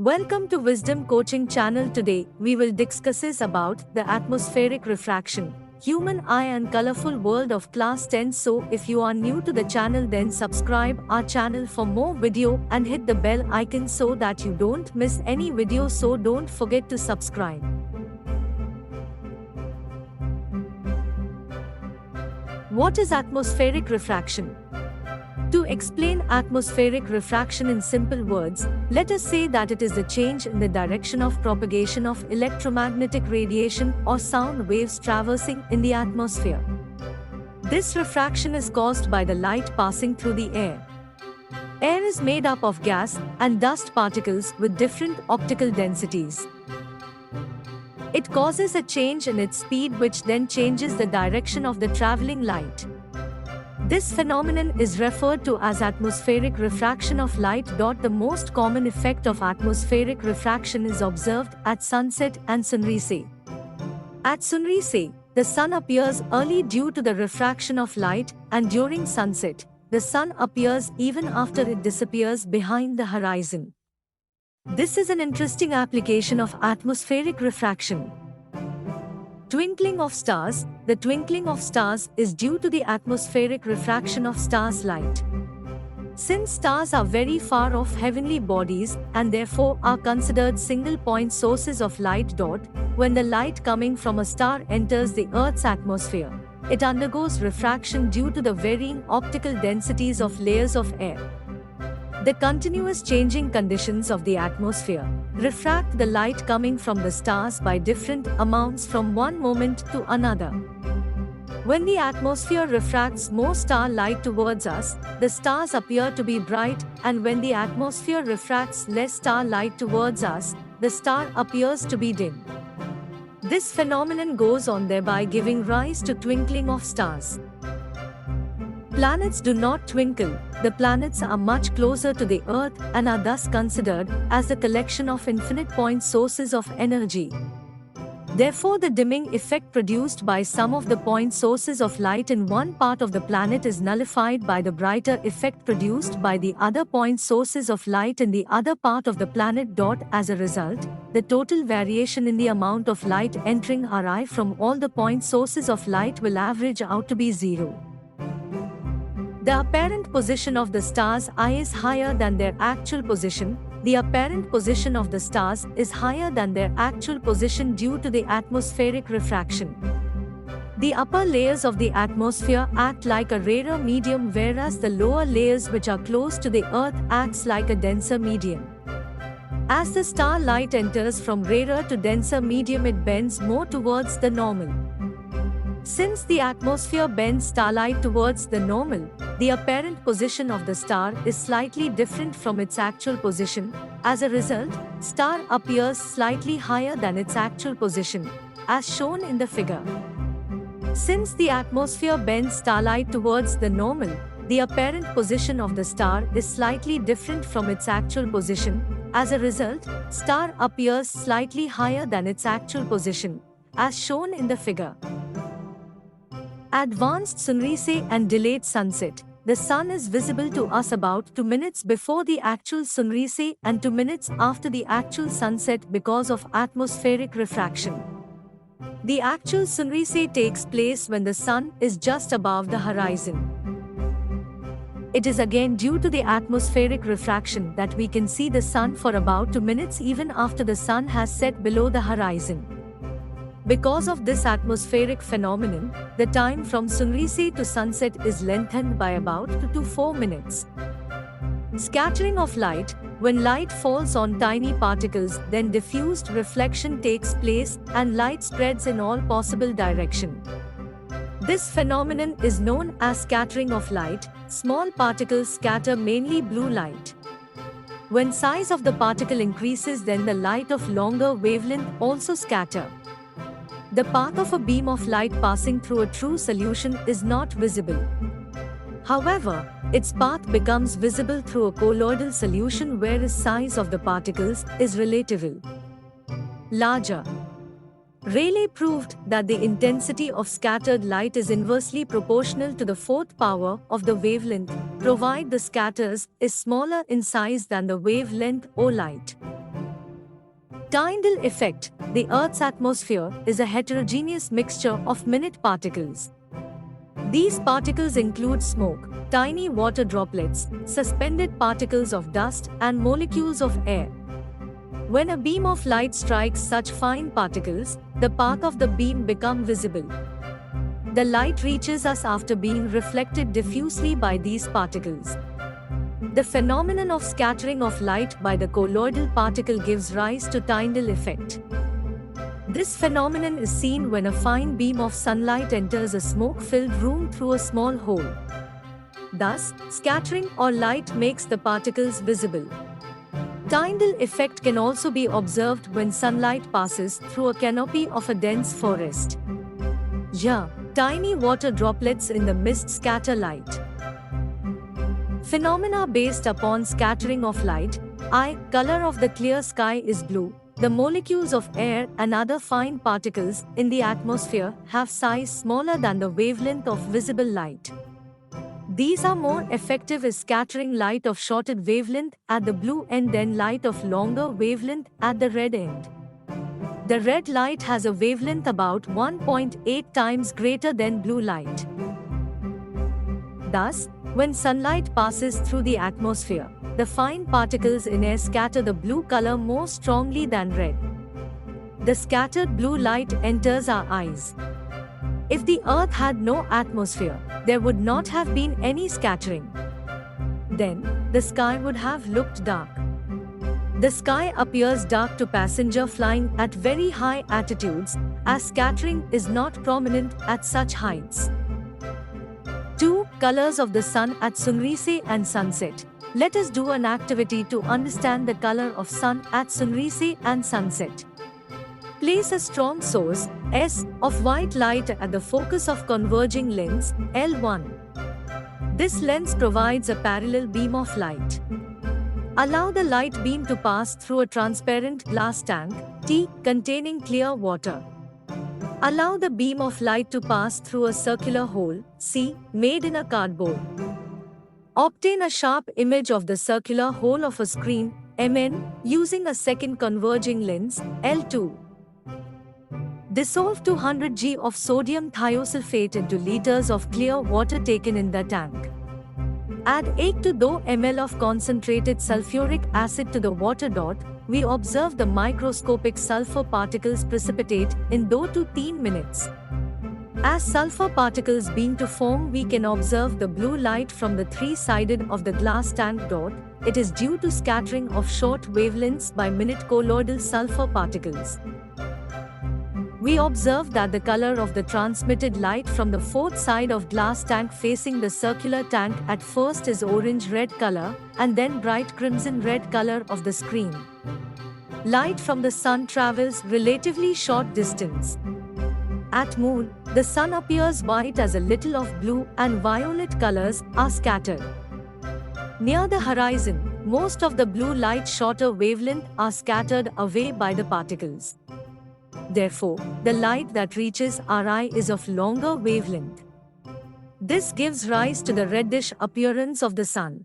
Welcome to Wisdom Coaching Channel. Today, we will discuss about the atmospheric refraction, human eye and colorful world of class 10. So if you are new to the channel, then subscribe our channel for more video and hit the bell icon so that you don't miss any video. So don't forget to subscribe. What is atmospheric refraction? To explain atmospheric refraction in simple words, let us say that it is the change in the direction of propagation of electromagnetic radiation or sound waves traversing in the atmosphere. This refraction is caused by the light passing through the air. Air is made up of gas and dust particles with different optical densities. It causes a change in its speed, which then changes the direction of the traveling light. This phenomenon is referred to as atmospheric refraction of light. The most common effect of atmospheric refraction is observed at sunset and sunrise. At sunrise, the sun appears early due to the refraction of light, and during sunset, the sun appears even after it disappears behind the horizon. This is an interesting application of atmospheric refraction. Twinkling of stars. The twinkling of stars is due to the atmospheric refraction of stars' light. Since stars are very far off heavenly bodies and therefore are considered single-point sources of light. When the light coming from a star enters the Earth's atmosphere, it undergoes refraction due to the varying optical densities of layers of air. The continuous changing conditions of the atmosphere refract the light coming from the stars by different amounts from one moment to another. When the atmosphere refracts more star light towards us, the stars appear to be bright, and when the atmosphere refracts less star light towards us, the star appears to be dim. This phenomenon goes on, thereby giving rise to twinkling of stars. Planets do not twinkle. The planets are much closer to the Earth and are thus considered as the collection of infinite point sources of energy. Therefore, the dimming effect produced by some of the point sources of light in one part of the planet is nullified by the brighter effect produced by the other point sources of light in the other part of the planet. As a result, the total variation in the amount of light entering our eye from all the point sources of light will average out to be zero. The apparent position of the star's eye is higher than their actual position. The apparent position of the stars is higher than their actual position due to the atmospheric refraction. The upper layers of the atmosphere act like a rarer medium, whereas the lower layers, which are close to the Earth, acts like a denser medium. As the star light enters from rarer to denser medium, it bends more towards the normal. Since the atmosphere bends starlight towards the normal, the apparent position of the star is slightly different from its actual position. As a result, star appears slightly higher than its actual position, as shown in the figure. Since the atmosphere bends starlight towards the normal, the apparent position of the star is slightly different from its actual position. As a result, star appears slightly higher than its actual position, as shown in the figure. Advanced sunrise and delayed sunset. The sun is visible to us about 2 minutes before the actual sunrise and 2 minutes after the actual sunset because of atmospheric refraction. The actual sunrise takes place when the sun is just above the horizon. It is again due to the atmospheric refraction that we can see the sun for about 2 minutes even after the sun has set below the horizon. Because of this atmospheric phenomenon, the time from sunrise to sunset is lengthened by about 2 to 4 minutes. Scattering of light. When light falls on tiny particles, then diffused reflection takes place and light spreads in all possible directions. This phenomenon is known as scattering of light. Small particles scatter mainly blue light. When size of the particle increases, then the light of longer wavelength also scatter. The path of a beam of light passing through a true solution is not visible. However, its path becomes visible through a colloidal solution, whereas size of the particles is relatively larger. Rayleigh proved that the intensity of scattered light is inversely proportional to the fourth power of the wavelength, provided the scatters is smaller in size than the wavelength O light. Tyndall Effect. The Earth's atmosphere is a heterogeneous mixture of minute particles. These particles include smoke, tiny water droplets, suspended particles of dust, and molecules of air. When a beam of light strikes such fine particles, the path of the beam becomes visible. The light reaches us after being reflected diffusely by these particles. The phenomenon of scattering of light by the colloidal particle gives rise to Tyndall effect. This phenomenon is seen when a fine beam of sunlight enters a smoke-filled room through a small hole. Thus, scattering or light makes the particles visible. Tyndall effect can also be observed when sunlight passes through a canopy of a dense forest. Here, tiny water droplets in the mist scatter light. Phenomena based upon scattering of light. Color of the clear sky is blue. The molecules of air and other fine particles in the atmosphere have size smaller than the wavelength of visible light. These are more effective in scattering light of shorter wavelength at the blue end than light of longer wavelength at the red end. The red light has a wavelength about 1.8 times greater than blue light. Thus, when sunlight passes through the atmosphere, the fine particles in air scatter the blue color more strongly than red. The scattered blue light enters our eyes. If the Earth had no atmosphere, there would not have been any scattering. Then, the sky would have looked dark. The sky appears dark to passenger flying at very high altitudes, as scattering is not prominent at such heights. 2. Colors of the sun at sunrise and sunset. Let us do an activity to understand the color of sun at sunrise and sunset. Place a strong source, S, of white light at the focus of converging lens, L1. This lens provides a parallel beam of light. Allow the light beam to pass through a transparent glass tank, T, containing clear water. Allow the beam of light to pass through a circular hole, C, made in a cardboard. Obtain a sharp image of the circular hole of a screen, MN, using a second converging lens, L2. Dissolve 200 g of sodium thiosulfate into liters of clear water taken in the tank. Add 8 to 2 ml of concentrated sulfuric acid to the water. We observe the microscopic sulfur particles precipitate in 2 to 3 minutes. As sulfur particles begin to form, we can observe the blue light from the three-sided of the glass tank. It is due to scattering of short wavelengths by minute colloidal sulfur particles. We observe that the color of the transmitted light from the fourth side of glass tank facing the circular tank at first is orange-red color, and then bright crimson-red color of the screen. Light from the sun travels relatively short distance. At moon, the sun appears white as a little of blue and violet colors are scattered. Near the horizon, most of the blue light shorter wavelength are scattered away by the particles. Therefore, the light that reaches our eye is of longer wavelength. This gives rise to the reddish appearance of the sun.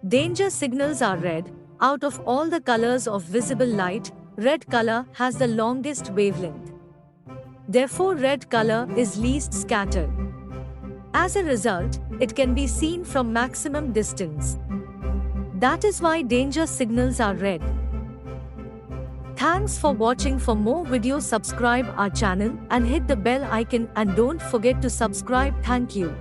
Danger signals are red. Out of all the colors of visible light, red color has the longest wavelength. Therefore, red color is least scattered. As a result, it can be seen from maximum distance. That is why danger signals are red. Thanks for watching. For more videos, subscribe our channel and hit the bell icon, and don't forget to subscribe. Thank you.